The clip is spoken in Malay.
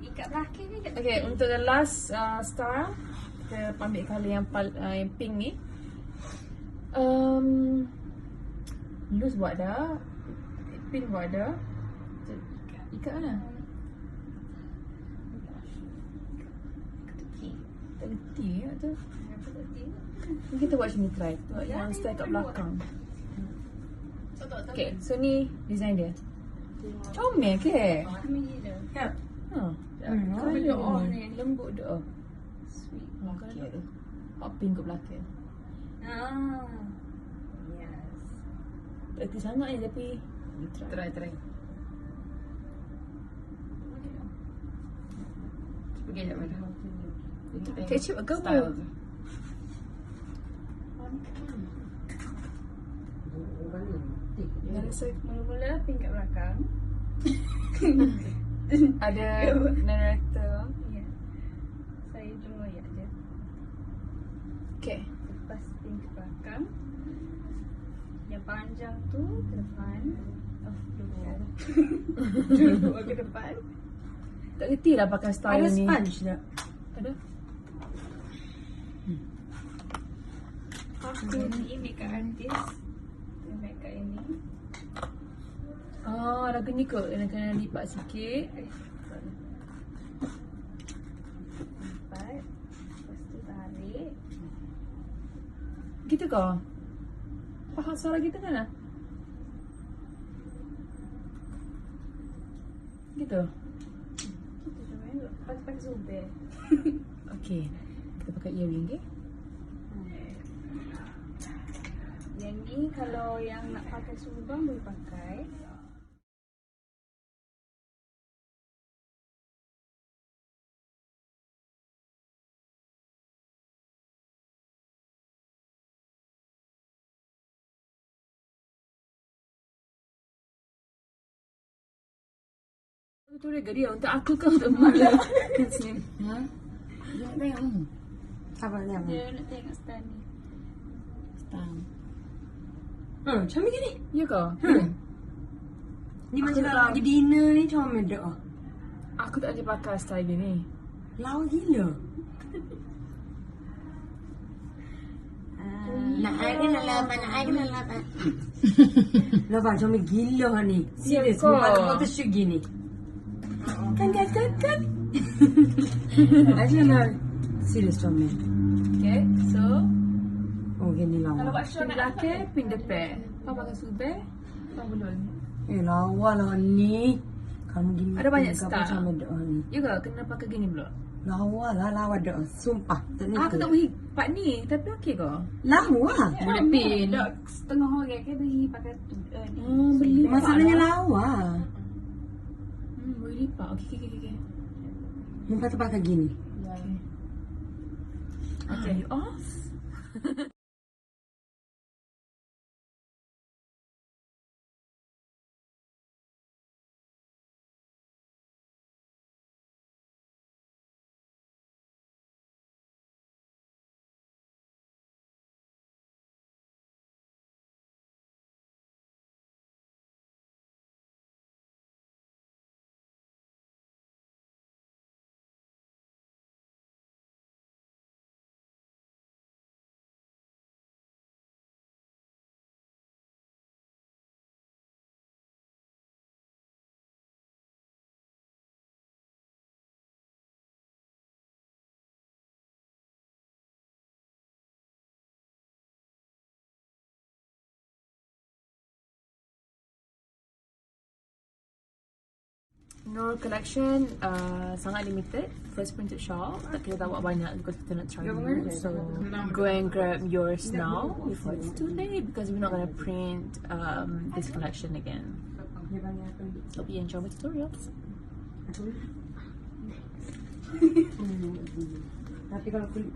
Ikat belakang ni. Okay, untuk the last style, kita ambil colour yang pink ni. Loose buat dah, pink buat dah. Ikat mana? Tak reti tak tu. Kita buat macam ni, try. Buat yang style kat belakang. Okay, so ni design dia. Comel ke? Kami gila. Ha. Kau doa ni. Lembut doa. Sweet. Okay tu. Hot pink kat belakang. Yes. Tak reti sangat ni tapi try. Pergi sekejap mana? Ketchup agak Style apa? tu. Yang rasa Mula-mula pink kat belakang. ada narrator. Ya. Saya cuma royak je. Okay. Lepas pink ke belakang. Yang panjang tu ke depan. Dulu ke depan. Tak reti lah pakai style Ada ni. sponge tak? Ada? Aku ni makeup artist. Makeup ini. Lagu ni kot kena lipat sikit. Lipat. Lepas tu tarik. Gitu kau? Faham suara kita kan lah? Gitu? Kita cuba pakai zubir. Okay. Kita pakai earring, okay? Yang ni kalau yang nak pakai subang boleh pakai. Betul ke dia? Untuk aku ke untuk Mala? Ha? Nak tengok. Apa tengok? Dia nak tengok stand ni. Style. Macam ni ni. Ya ke? Ni macam kalau pergi dinner ni comel dak. Aku tak boleh pakai style gini. Lawa gila. Nak air ke nak lama, nak air ke nak lama. Nampak comel gila ni. Serius, kau. buat photoshoot gini. Kan. Aja nak. Serius comel. Okay, so Oh gini kalau lawa. buat show nak belakang, pin depan. Kau pakai subir, kau belum. Lawa lah ni. Kamu gini. Ada banyak kau style. comel dak ni. Ya ke? Kena pakai gini pula. Lawa lah, lawa dak. Sumpah. Aku tak boleh part ni, tapi okey ke? Lawa. Boleh pin. Dok setengah orang ke beli pakai tu. Boleh lipat Masalahnya lah. lawa. Boleh lipat. Okay. Nampak tu pakai gini. Okay, you off? Nur collection sangat limited. First printed shawl. Tak kita tak buat banyak because kita nak try dulu. So go and grab yours now before it's too late because we're not gonna print this collection again. Hope you enjoy the tutorials. Tapi kalau kulit